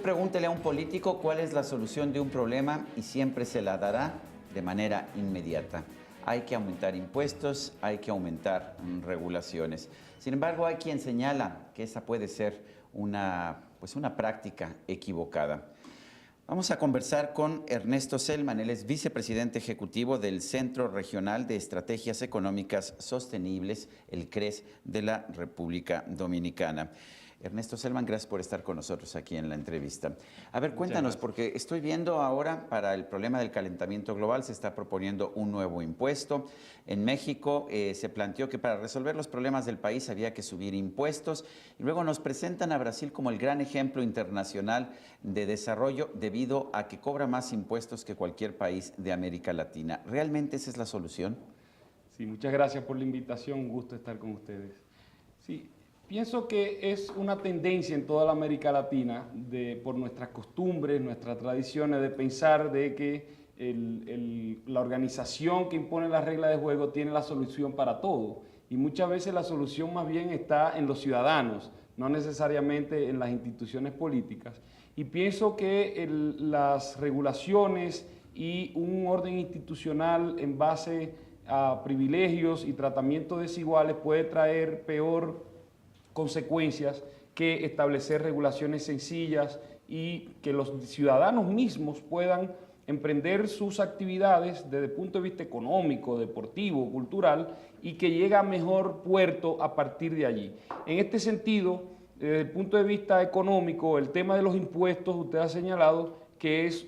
pregúntele a un político cuál es la solución de un problema y siempre se la dará de manera inmediata. Hay que aumentar impuestos, hay que aumentar regulaciones. Sin embargo, hay quien señala que esa puede ser una práctica equivocada. Vamos a conversar con Ernesto Selman, él es vicepresidente ejecutivo del Centro Regional de Estrategias Económicas Sostenibles, el CRES, de la República Dominicana. Ernesto Selman, gracias por estar con nosotros aquí en la entrevista. A ver, cuéntanos, porque estoy viendo ahora para el problema del calentamiento global se está proponiendo un nuevo impuesto. En México se planteó que para resolver los problemas del país había que subir impuestos y luego nos presentan a Brasil como el gran ejemplo internacional de desarrollo debido a que cobra más impuestos que cualquier país de América Latina. ¿Realmente esa es la solución? Sí, muchas gracias por la invitación, un gusto estar con ustedes. Sí. Pienso que es una tendencia en toda la América Latina, por nuestras costumbres, nuestras tradiciones, de pensar de que la organización que impone las reglas de juego tiene la solución para todo. Y muchas veces la solución más bien está en los ciudadanos, no necesariamente en las instituciones políticas. Y pienso que las regulaciones y un orden institucional en base a privilegios y tratamientos desiguales puede traer peor consecuencias que establecer regulaciones sencillas y que los ciudadanos mismos puedan emprender sus actividades desde el punto de vista económico, deportivo, cultural y que llegue a mejor puerto a partir de allí. En este sentido, desde el punto de vista económico, el tema de los impuestos, usted ha señalado que es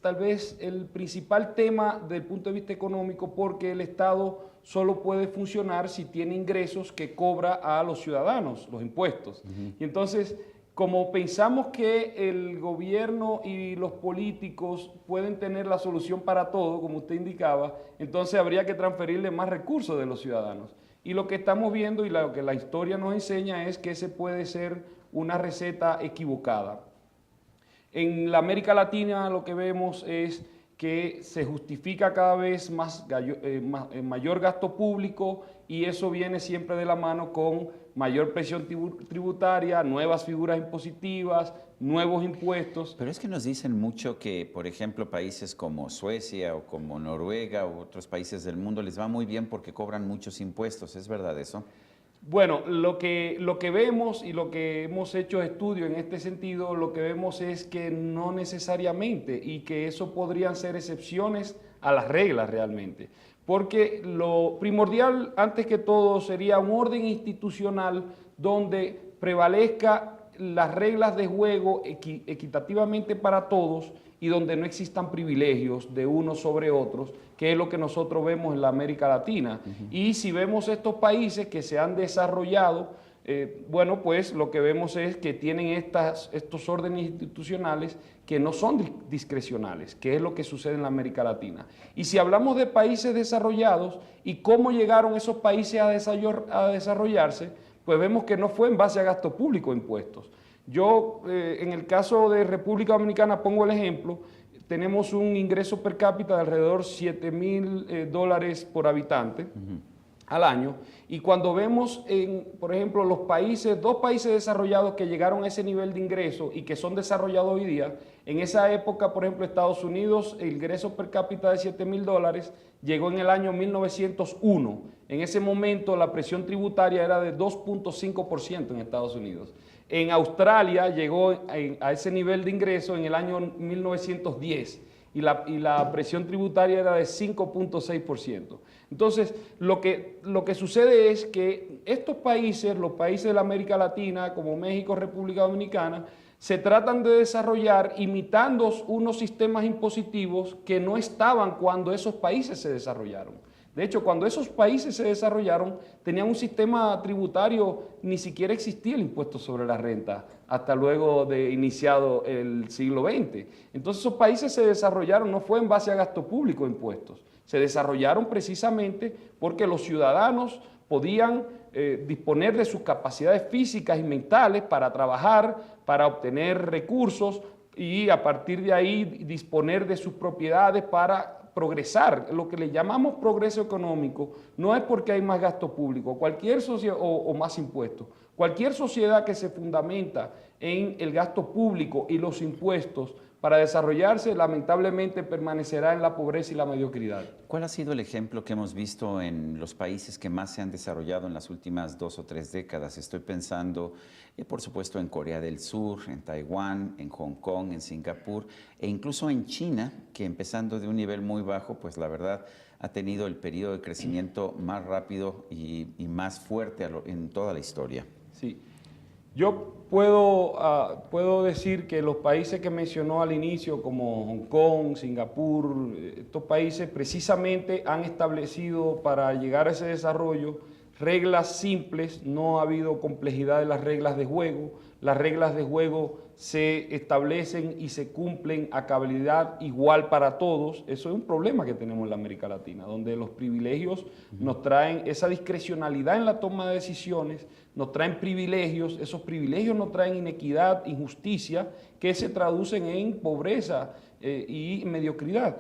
tal vez el principal tema desde el punto de vista económico porque el Estado solo puede funcionar si tiene ingresos que cobra a los ciudadanos, los impuestos. Y entonces, como pensamos que el gobierno y los políticos pueden tener la solución para todo, como usted indicaba, entonces habría que transferirle más recursos de los ciudadanos. Y lo que estamos viendo y lo que la historia nos enseña es que ese puede ser una receta equivocada. En la América Latina lo que vemos es que se justifica cada vez mayor gasto público y eso viene siempre de la mano con mayor presión tributaria, nuevas figuras impositivas, nuevos impuestos. Pero es que nos dicen mucho que, por ejemplo, países como Suecia o como Noruega u otros países del mundo les va muy bien porque cobran muchos impuestos. ¿Es verdad eso? Bueno, lo que vemos y lo que hemos hecho estudios en este sentido, lo que vemos es que no necesariamente y que eso podrían ser excepciones a las reglas realmente. Porque lo primordial, antes que todo, sería un orden institucional donde prevalezca las reglas de juego equitativamente para todos y donde no existan privilegios de unos sobre otros, que es lo que nosotros vemos en la América Latina. Y si vemos estos países que se han desarrollado, bueno, pues lo que vemos es que tienen estos órdenes institucionales que no son discrecionales, que es lo que sucede en la América Latina. Y si hablamos de países desarrollados y cómo llegaron esos países a desarrollarse, pues vemos que no fue en base a gasto público o impuestos. Yo, en el caso de República Dominicana, pongo el ejemplo, tenemos un ingreso per cápita de alrededor de $7,000 por habitante al año, y cuando vemos, por ejemplo, dos países desarrollados que llegaron a ese nivel de ingreso y que son desarrollados hoy día, en esa época, por ejemplo, Estados Unidos, el ingreso per cápita de $7,000 llegó en el año 1901. En ese momento la presión tributaria era de 2.5% en Estados Unidos. En Australia llegó a ese nivel de ingreso en el año 1910 y la presión tributaria era de 5.6%. Entonces, lo que sucede es que estos países, los países de la América Latina, como México, República Dominicana, se tratan de desarrollar imitando unos sistemas impositivos que no estaban cuando esos países se desarrollaron. De hecho, cuando esos países se desarrollaron, tenían un sistema tributario, ni siquiera existía el impuesto sobre la renta, hasta luego de iniciado el siglo XX. Entonces esos países se desarrollaron, no fue en base a gasto público de impuestos, se desarrollaron precisamente porque los ciudadanos podían disponer de sus capacidades físicas y mentales para trabajar, para obtener recursos y a partir de ahí disponer de sus propiedades para progresar. Lo que le llamamos progreso económico no es porque hay más gasto público, o más impuestos. Cualquier sociedad que se fundamenta en el gasto público y los impuestos para desarrollarse, lamentablemente permanecerá en la pobreza y la mediocridad. ¿Cuál ha sido el ejemplo que hemos visto en los países que más se han desarrollado en las últimas 2 o 3 décadas? Estoy pensando, por supuesto, en Corea del Sur, en Taiwán, en Hong Kong, en Singapur e incluso en China, que empezando de un nivel muy bajo, pues la verdad ha tenido el periodo de crecimiento más rápido y más fuerte en toda la historia. Sí. Yo puedo decir que los países que mencionó al inicio, como Hong Kong, Singapur, estos países precisamente han establecido para llegar a ese desarrollo reglas simples, no ha habido complejidad de las reglas de juego, las reglas de juego se establecen y se cumplen a cabalidad igual para todos. Eso es un problema que tenemos en la América Latina, donde los privilegios nos traen esa discrecionalidad en la toma de decisiones, nos traen privilegios, esos privilegios nos traen inequidad, injusticia, que se traducen en pobreza y mediocridad.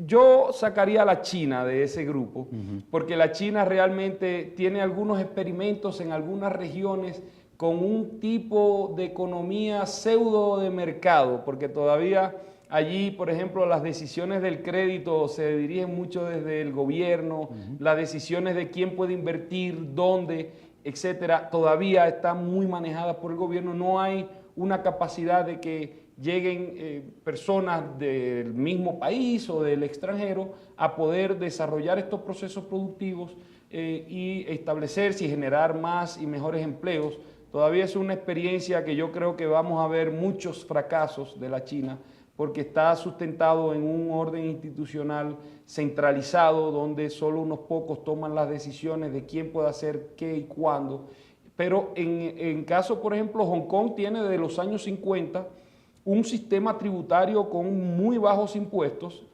Yo sacaría a la China de ese grupo, porque la China realmente tiene algunos experimentos en algunas regiones con un tipo de economía pseudo de mercado, porque todavía allí, por ejemplo, las decisiones del crédito se dirigen mucho desde el gobierno, las decisiones de quién puede invertir, dónde, etcétera, todavía están muy manejadas por el gobierno. No hay una capacidad de que lleguen personas del mismo país o del extranjero a poder desarrollar estos procesos productivos y establecerse y generar más y mejores empleos. Todavía es una experiencia que yo creo que vamos a ver muchos fracasos de la China, porque está sustentado en un orden institucional centralizado, donde solo unos pocos toman las decisiones de quién puede hacer qué y cuándo. Pero en caso, por ejemplo, Hong Kong tiene desde los años 50 un sistema tributario con muy bajos impuestos,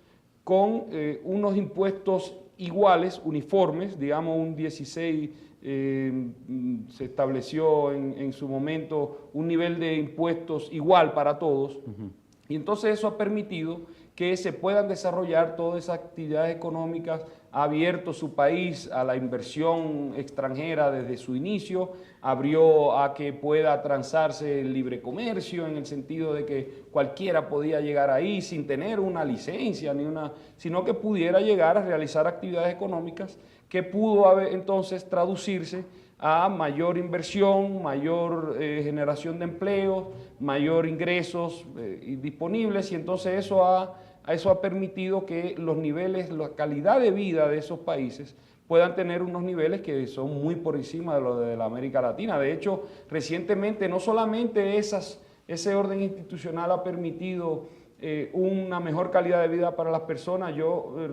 con unos impuestos iguales, uniformes, digamos un 16%, se estableció en su momento un nivel de impuestos igual para todos, y entonces eso ha permitido que se puedan desarrollar todas esas actividades económicas, ha abierto su país a la inversión extranjera desde su inicio, abrió a que pueda transarse el libre comercio en el sentido de que cualquiera podía llegar ahí sin tener una licencia, sino que pudiera llegar a realizar actividades económicas que pudo entonces traducirse a mayor inversión, mayor generación de empleos, mayor ingresos disponibles, y entonces eso ha permitido que los niveles, la calidad de vida de esos países puedan tener unos niveles que son muy por encima de lo de la América Latina. De hecho, recientemente no solamente ese orden institucional ha permitido una mejor calidad de vida para las personas.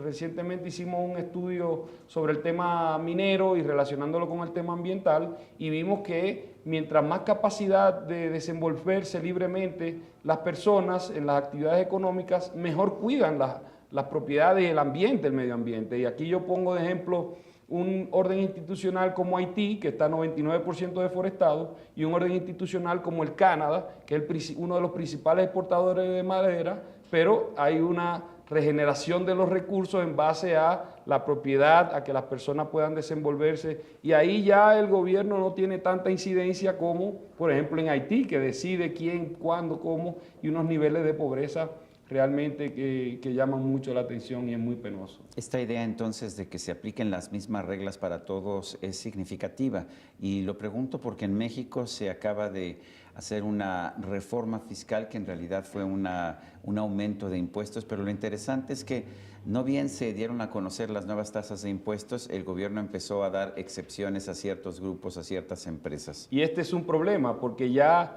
Recientemente hicimos un estudio sobre el tema minero y relacionándolo con el tema ambiental, y vimos que mientras más capacidad de desenvolverse libremente las personas en las actividades económicas, mejor cuidan las propiedades, el ambiente, el medio ambiente. Y aquí yo pongo de ejemplo un orden institucional como Haití, que está 99% deforestado, y un orden institucional como el Canadá, que es uno de los principales exportadores de madera, pero hay una regeneración de los recursos en base a la propiedad, a que las personas puedan desenvolverse, y ahí ya el gobierno no tiene tanta incidencia como, por ejemplo, en Haití, que decide quién, cuándo, cómo, y unos niveles de pobreza realmente que llaman mucho la atención y es muy penoso. Esta idea entonces de que se apliquen las mismas reglas para todos es significativa, y lo pregunto porque en México se acaba de hacer una reforma fiscal que en realidad fue un aumento de impuestos, pero lo interesante es que no bien se dieron a conocer las nuevas tasas de impuestos, el gobierno empezó a dar excepciones a ciertos grupos, a ciertas empresas. Y este es un problema, porque ya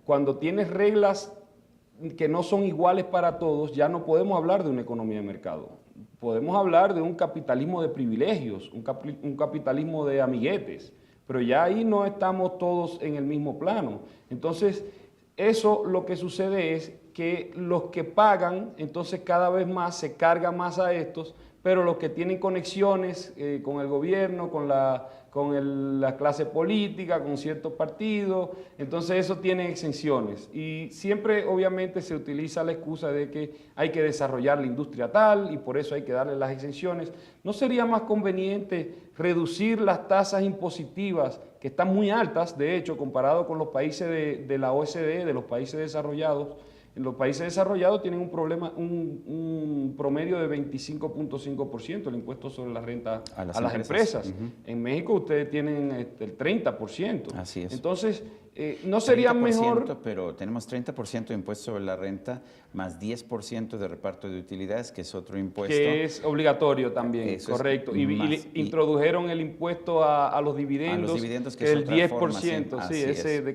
cuando tienes reglas que no son iguales para todos, ya no podemos hablar de una economía de mercado. Podemos hablar de un capitalismo de privilegios, un capitalismo de amiguetes, pero ya ahí no estamos todos en el mismo plano. Entonces, eso lo que sucede es que los que pagan, entonces cada vez más se carga más a estos, pero los que tienen conexiones con el gobierno, con la clase política, con ciertos partidos, entonces eso tiene exenciones. Y siempre obviamente se utiliza la excusa de que hay que desarrollar la industria tal y por eso hay que darle las exenciones. ¿No sería más conveniente reducir las tasas impositivas, que están muy altas, de hecho, comparado con los países de la OECD, de los países desarrollados? En los países desarrollados tienen un promedio de 25.5% el impuesto sobre la renta a las empresas. En México ustedes tienen el 30%. Así es. Entonces, ¿no sería mejor? Pero tenemos 30% de impuesto sobre la renta, más 10% de reparto de utilidades, que es otro impuesto. Que es obligatorio también, eso correcto. Es y introdujeron el impuesto a los dividendos, que es es el otra 10%, forma, sí,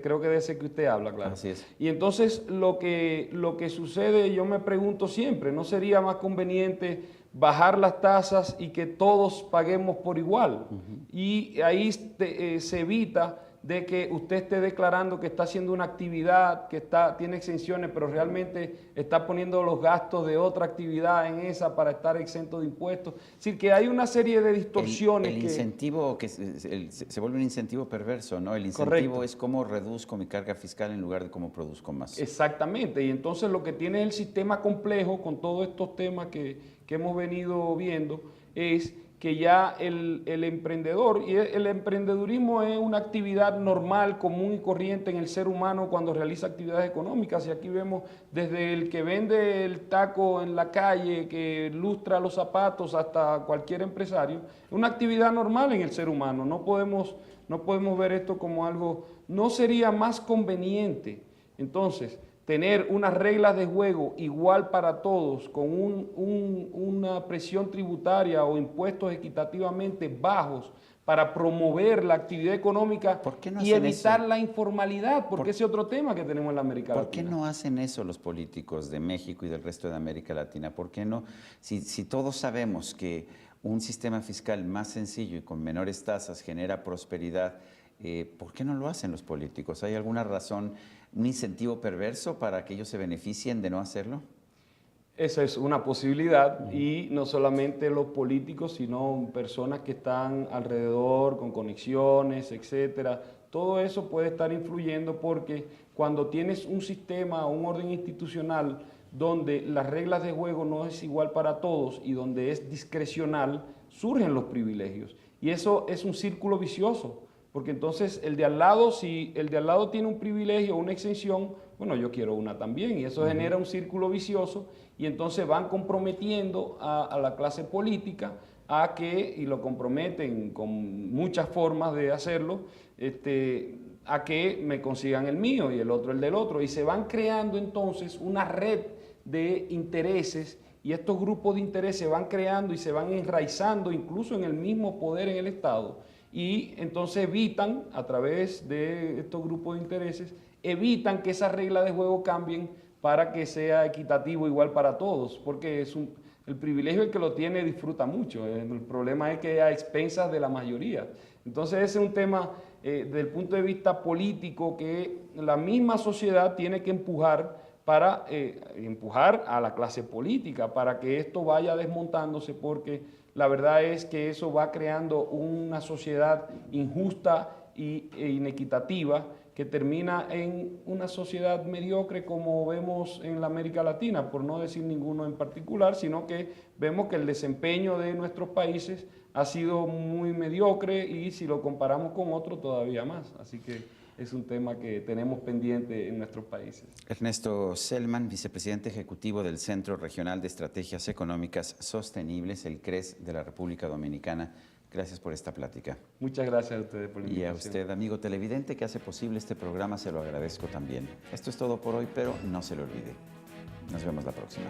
creo que de ese que usted habla, claro. Así es. Y entonces lo que sucede, yo me pregunto siempre, ¿no sería más conveniente bajar las tasas y que todos paguemos por igual? Y ahí se evita de que usted esté declarando que está haciendo una actividad, que tiene exenciones, pero realmente está poniendo los gastos de otra actividad en esa para estar exento de impuestos. Es decir, que hay una serie de distorsiones. El incentivo, se vuelve un incentivo perverso, ¿no? El incentivo Correcto. es cómo reduzco mi carga fiscal en lugar de cómo produzco más. Exactamente, y entonces lo que tiene el sistema complejo con todos estos temas que hemos venido viendo es que ya el emprendedor, y el emprendedurismo es una actividad normal, común y corriente en el ser humano cuando realiza actividades económicas, y aquí vemos desde el que vende el taco en la calle, que lustra los zapatos, hasta cualquier empresario, es una actividad normal en el ser humano. No podemos ver esto como algo. ¿No sería más conveniente entonces tener unas reglas de juego igual para todos, con una presión tributaria o impuestos equitativamente bajos para promover la actividad económica y evitar la informalidad? Porque ese es otro tema que tenemos en la América Latina. ¿Por qué no hacen eso los políticos de México y del resto de América Latina? ¿Por qué no? Si todos sabemos que un sistema fiscal más sencillo y con menores tasas genera prosperidad, ¿por qué no lo hacen los políticos? ¿Hay alguna razón, un incentivo perverso para que ellos se beneficien de no hacerlo? Esa es una posibilidad, y no solamente los políticos, sino personas que están alrededor, con conexiones, etcétera. Todo eso puede estar influyendo, porque cuando tienes un sistema o un orden institucional donde las reglas de juego no es igual para todos y donde es discrecional, surgen los privilegios. Y eso es un círculo vicioso. Porque entonces el de al lado, si el de al lado tiene un privilegio o una exención, bueno, yo quiero una también, y eso genera un círculo vicioso, y entonces van comprometiendo a la clase política y lo comprometen con muchas formas de hacerlo, a que me consigan el mío y el otro el del otro, y se van creando entonces una red de intereses, y estos grupos de intereses se van creando y se van enraizando incluso en el mismo poder en el Estado. Y entonces evitan, a través de estos grupos de intereses, evitan que esas reglas de juego cambien para que sea equitativo igual para todos, porque el privilegio el que lo tiene disfruta mucho, el problema es que a expensas de la mayoría. Entonces ese es un tema desde el punto de vista político que la misma sociedad tiene que empujar a la clase política para que esto vaya desmontándose, porque la verdad es que eso va creando una sociedad injusta e inequitativa, que termina en una sociedad mediocre, como vemos en la América Latina, por no decir ninguno en particular, sino que vemos que el desempeño de nuestros países ha sido muy mediocre, y si lo comparamos con otros todavía más. Así que es un tema que tenemos pendiente en nuestros países. Ernesto Selman, vicepresidente ejecutivo del Centro Regional de Estrategias Económicas Sostenibles, el CRES de la República Dominicana. Gracias por esta plática. Muchas gracias a ustedes por la invitación. Y a usted, amigo televidente, que hace posible este programa, se lo agradezco también. Esto es todo por hoy, pero no se lo olvide. Nos vemos la próxima.